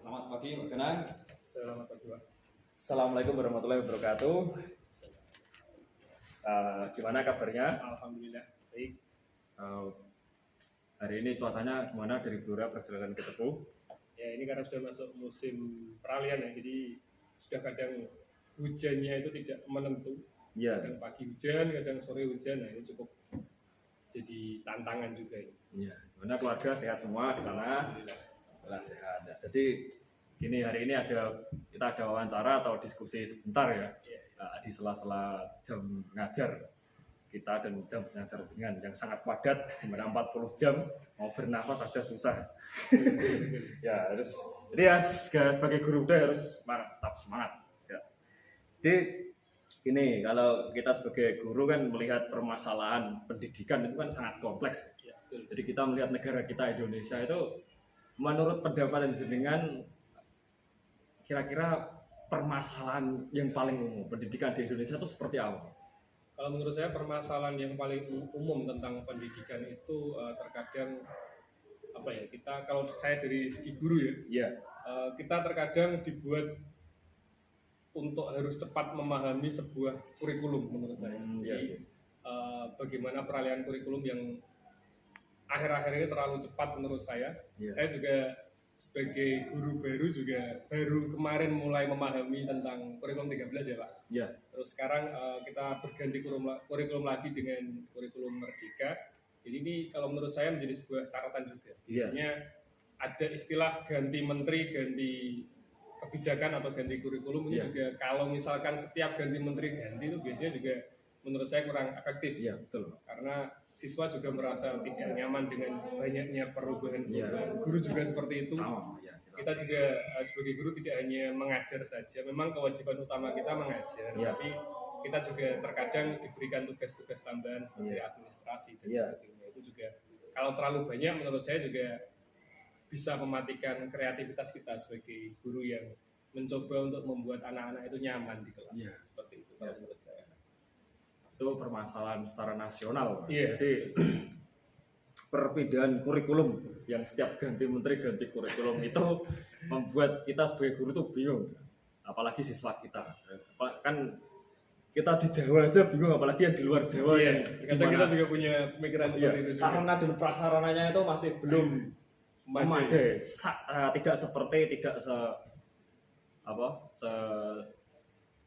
Selamat pagi, Pak Kenang. Selamat pagi, Pak. Assalamualaikum warahmatullahi wabarakatuh. Gimana kabarnya? Alhamdulillah baik. Uh, Hari ini cuacanya gimana dari Blora perjalanan ke Cepu? Ya ini karena sudah masuk musim peralihan ya, jadi sudah kadang hujannya itu tidak menentu. Iya. Kadang pagi hujan, kadang sore hujan. Nah ini cukup jadi tantangan juga ini. Iya. Gimana keluarga sehat semua di sana? Alhamdulillah sehat. Jadi gini, hari ini kita ada wawancara atau diskusi sebentar ya. Di sela-sela jam ngajar kita dan jam ngajar dengan yang sangat padat, dimana 40 jam mau bernafas saja susah. Ya harus, jadi ya sebagai guru udah harus tetap semangat. Ya. Jadi gini, kalau kita sebagai guru kan melihat permasalahan pendidikan itu kan sangat kompleks. Ya, betul. Jadi kita melihat negara kita Indonesia itu, menurut pendapat jenengan, kira-kira permasalahan yang paling umum pendidikan di Indonesia itu seperti apa? Kalau menurut saya permasalahan yang paling umum tentang pendidikan itu terkadang apa ya, kita kalau saya dari segi guru ya, kita terkadang dibuat untuk harus cepat memahami sebuah kurikulum menurut saya. Jadi bagaimana peralihan kurikulum yang akhir-akhir ini terlalu cepat menurut saya. Saya juga sebagai guru baru juga baru kemarin mulai memahami tentang kurikulum 13 ya Pak. Terus sekarang kita berganti kurikulum lagi dengan kurikulum Merdeka. Jadi ini kalau menurut saya menjadi sebuah catatan juga. Biasanya ada istilah ganti menteri, ganti kebijakan atau ganti kurikulum ini juga kalau misalkan setiap ganti menteri ganti itu biasanya juga menurut saya kurang efektif. Iya, betul. Karena siswa juga merasa tidak nyaman dengan banyaknya perubahan. Guru juga seperti itu. Kita juga sebagai guru tidak hanya mengajar saja, memang kewajiban utama kita mengajar, tapi kita juga terkadang diberikan tugas-tugas tambahan seperti administrasi dan sebagainya. Itu juga kalau terlalu banyak menurut saya juga bisa mematikan kreativitas kita sebagai guru yang mencoba untuk membuat anak-anak itu nyaman di kelas. Seperti itu kalau menurut saya. Itu permasalahan secara nasional. Jadi perbedaan kurikulum yang setiap ganti menteri ganti kurikulum itu membuat kita sebagai guru tuh bingung, apalagi siswa kita. Kan kita di Jawa aja bingung, apalagi yang di luar Jawa. Kadang kita juga punya pemikiran seperti itu. Sarana dan prasarananya itu masih belum memadai, tidak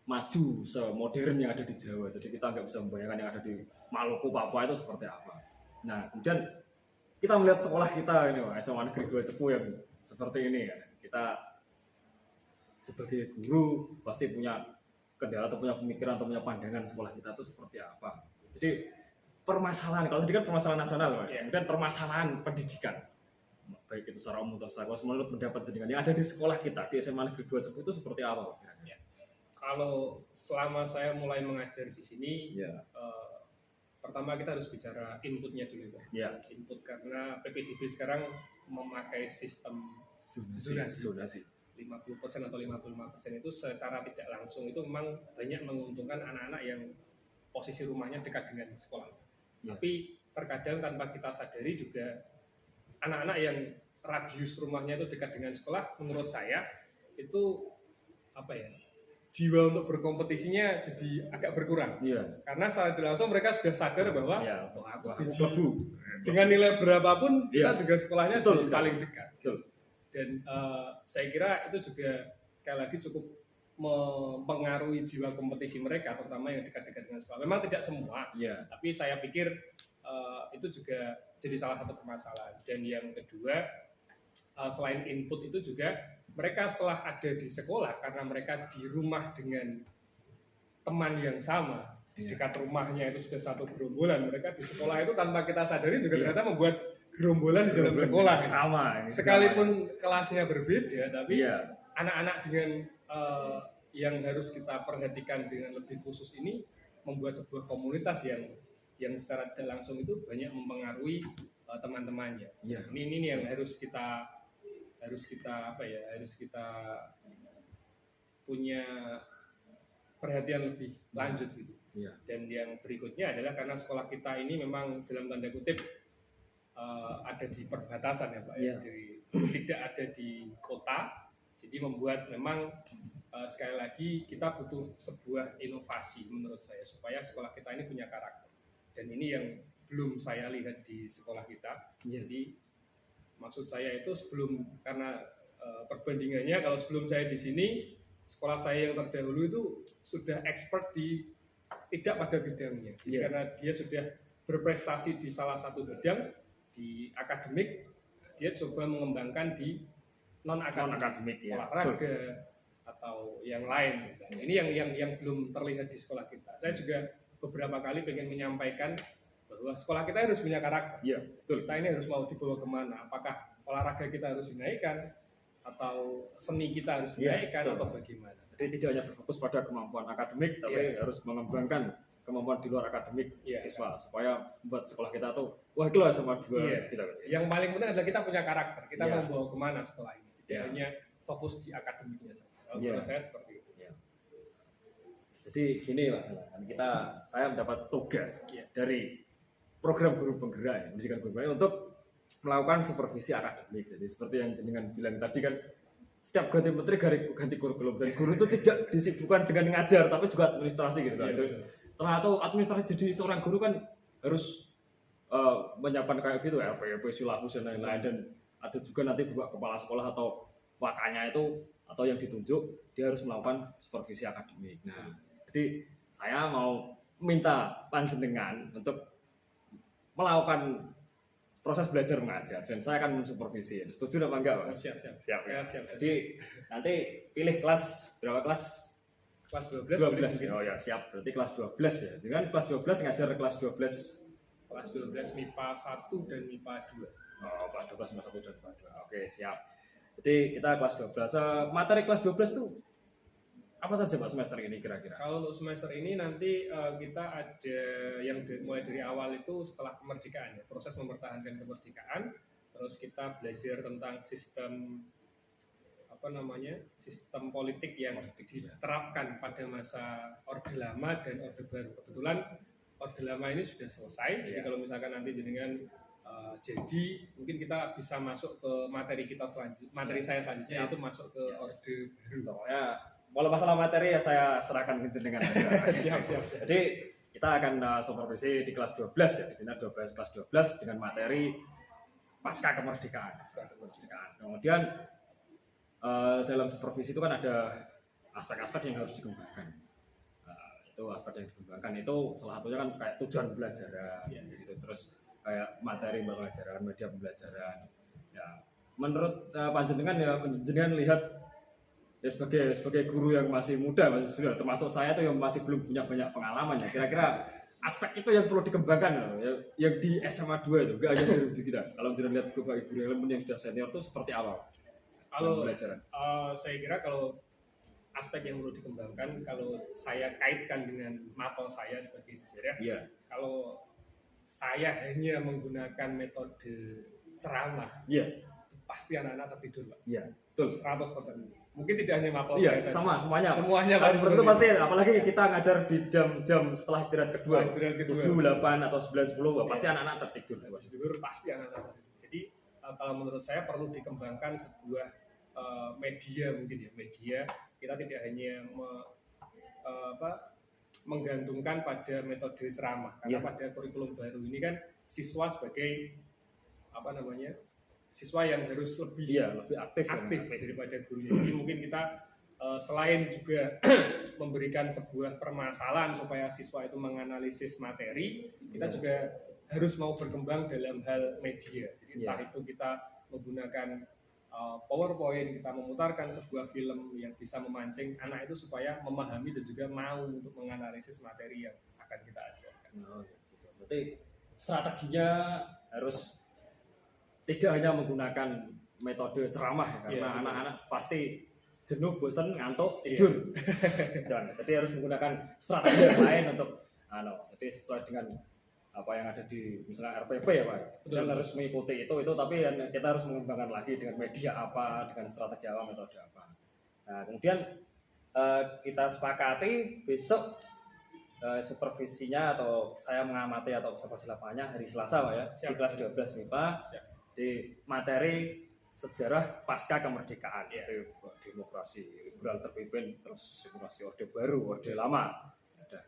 maju, semodern yang ada di Jawa. Jadi kita nggak bisa membayangkan yang ada di Maluku, Papua itu seperti apa. Nah, kemudian kita melihat sekolah kita ini, SMA Negeri 2 Cepu yang seperti ini kan. Kita sebagai guru pasti punya kendala atau punya pemikiran atau punya pandangan sekolah kita itu seperti apa. Jadi permasalahan, kalau tadi kan permasalahan nasional, kemudian permasalahan pendidikan, baik itu secara umum atau secara khusus, menurut pendapat jenengan yang ada di sekolah kita di SMA Negeri 2 Cepu itu seperti apa? Kalau selama saya mulai mengajar di sini, pertama kita harus bicara inputnya dulu, Pak. Input karena PPDB sekarang memakai sistem zonasi. 50% atau 55% itu secara tidak langsung itu memang banyak menguntungkan anak-anak yang posisi rumahnya dekat dengan sekolah. Tapi terkadang tanpa kita sadari juga anak-anak yang radius rumahnya itu dekat dengan sekolah, menurut saya itu jiwa untuk berkompetisinya jadi agak berkurang. Karena secara langsung mereka sudah sadar bahwa aku klebu. Dengan nilai berapapun kita juga sekolahnya paling dekat. Dan saya kira itu juga sekali lagi cukup mempengaruhi jiwa kompetisi mereka, terutama yang dekat-dekat dengan sekolah. Memang tidak semua, tapi saya pikir itu juga jadi salah satu permasalahan. Dan yang kedua, selain input itu juga mereka setelah ada di sekolah, karena mereka di rumah dengan teman yang sama, di dekat rumahnya itu sudah satu gerombolan, mereka di sekolah itu tanpa kita sadari juga ternyata membuat gerombolan di dalam sekolah. Sekalipun kelasnya berbeda, tapi anak-anak dengan yang harus kita perhatikan dengan lebih khusus ini membuat sebuah komunitas yang secara tidak langsung itu banyak mempengaruhi teman-temannya. Ini yang harus kita punya perhatian lebih lanjut gitu. Dan yang berikutnya adalah karena sekolah kita ini memang dalam tanda kutip ada di perbatasan ya Pak, tidak ada di kota, Jadi membuat memang sekali lagi kita butuh sebuah inovasi menurut saya supaya sekolah kita ini punya karakter. Dan ini yang belum saya lihat di sekolah kita. Jadi maksud saya itu karena perbandingannya kalau sebelum saya di sini, sekolah saya yang terdahulu itu sudah expert tidak pada bidangnya. Karena dia sudah berprestasi di salah satu bidang, di akademik, dia coba mengembangkan di non-akademik, olahraga atau yang lain. Ini yang belum terlihat di sekolah kita. Saya juga beberapa kali pengen menyampaikan bahwa sekolah kita harus punya karakter. Kita ini harus mau dibawa kemana? Apakah olahraga kita harus dinaikkan atau seni kita harus dinaikkan atau bagaimana? Jadi tidak hanya berfokus pada kemampuan akademik, tapi harus mengembangkan kemampuan di luar akademik siswa supaya membuat sekolah kita tuh wah itu sama dua. Yang paling penting adalah kita punya karakter. Kita mau bawa kemana sekolah ini? Tidak hanya fokus di akademiknya saja. Menurut saya seperti itu. Jadi gini Pak, saya mendapat tugas dari program guru penggerak pendidikan guru penggerak untuk melakukan supervisi akademik. Jadi seperti yang jenengan bilang tadi kan, setiap ganti menteri ganti kurikulum, dan guru itu tidak disibukkan dengan ngajar tapi juga administrasi gitu kan. Setelah itu administrasi jadi seorang guru kan harus menyiapkan kayak gitu LPP, silabus dan lain-lain, dan ada juga nanti buat kepala sekolah atau wakanya itu atau yang ditunjuk dia harus melakukan supervisi akademik. Nah, jadi saya mau minta panjenengan untuk melakukan proses belajar mengajar dan saya akan mensupervisi. Setuju apa enggak, Pak? Siap. Jadi nanti pilih kelas berapa kelas? Kelas 12. Oh ya, siap. Berarti kelas 12 ya. Dengan kelas 12 ngajar kelas 12. Kelas 12 MIPA 1 dan MIPA 2. Oh, kelas 12 MIPA 1 dan MIPA 2. Oke, siap. Jadi kita kelas 12. Materi kelas 12 itu apa saja Pak semester ini kira-kira? Kalau untuk semester ini nanti kita ada yang mulai dari awal itu setelah kemerdekaan ya, proses mempertahankan kemerdekaan, terus kita belajar tentang sistem sistem politik yang diterapkan pada masa Orde Lama dan Orde Baru. Kebetulan Orde Lama ini sudah selesai, jadi kalau misalkan nanti jenengan jadi mungkin kita bisa masuk ke materi saya selanjutnya itu masuk ke Orde Baru. Pokoknya kalau masalah materi ya saya serahkan ke jenengan aja. Siap. Jadi kita akan supervisi di kelas 12 ya, di kelas 12 dengan materi pasca kemerdekaan. Kemudian dalam supervisi itu kan ada aspek-aspek yang harus dikembangkan. Itu aspek yang dikembangkan itu salah satunya kan kayak tujuan pembelajaran gitu. Terus kayak materi pembelajaran, media pembelajaran. Ya, menurut panjenengan ya, panjenengan lihat ya sebagai guru yang masih muda, sudah termasuk saya tuh yang masih belum punya banyak pengalaman ya. Kira-kira aspek itu yang perlu dikembangkan ya, yang di SMA 2 itu, enggak hanya di kita. Kalau kita lihat guru yang sudah senior itu seperti apa? Kalau saya kira kalau aspek yang perlu dikembangkan, kalau saya kaitkan dengan mapel saya sebagai sejarah, kalau saya hanya menggunakan metode ceramah, pasti anak-anak tertidur, Pak. Betul. 100%. Mungkin tidak hanya mapel saya. Semuanya pasti seperti itu pasti, apalagi kita ngajar di jam-jam setelah istirahat kedua. 7, 8 atau 9, 10, pasti anak-anak tertidur. Pasti anak-anak tertidur. Jadi kalau menurut saya perlu dikembangkan sebuah media kita tidak hanya menggantungkan pada metode ceramah karena pada kurikulum baru ini kan siswa sebagai siswa yang harus lebih aktif daripada gurunya. Jadi mungkin kita selain juga memberikan sebuah permasalahan supaya siswa itu menganalisis materi, kita juga harus mau berkembang dalam hal media. Jadi entah itu kita menggunakan PowerPoint, kita memutarkan sebuah film yang bisa memancing anak itu supaya memahami dan juga mau untuk menganalisis materi yang akan kita ajarkan. Berarti strateginya harus tidak hanya menggunakan metode ceramah ya, karena anak-anak pasti jenuh, bosan, ngantuk, tidur. Jadi harus menggunakan strategi yang lain untuk jadi sesuai dengan apa yang ada di misalnya RPP ya Pak. Kita harus mengikuti itu tapi kita harus mengembangkan lagi dengan media apa, dengan strategi apa, metode apa. Nah, kemudian kita sepakati besok supervisinya atau saya mengamati atau observasi lapangannya hari Selasa Pak ya. Di kelas 12 MIPA. Di materi sejarah pasca kemerdekaan, yaitu demokrasi liberal terpimpin, terus demokrasi orde baru, orde lama. Ada.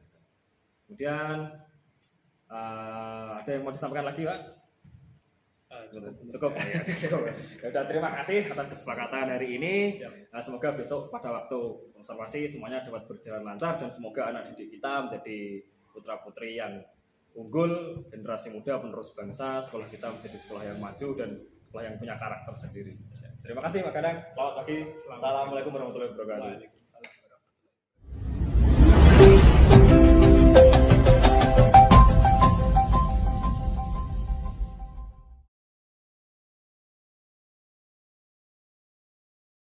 Kemudian ada yang mau disampaikan lagi, Pak? Cukup. Ya udah, terima kasih atas kesepakatan hari ini. Semoga besok pada waktu observasi semuanya dapat berjalan lancar dan semoga anak didik kita menjadi putra-putri yang unggul, generasi muda penerus bangsa, sekolah kita menjadi sekolah yang maju dan sekolah yang punya karakter sendiri. Terima kasih Pak Kadang. Selamat pagi. Assalamualaikum warahmatullahi wabarakatuh.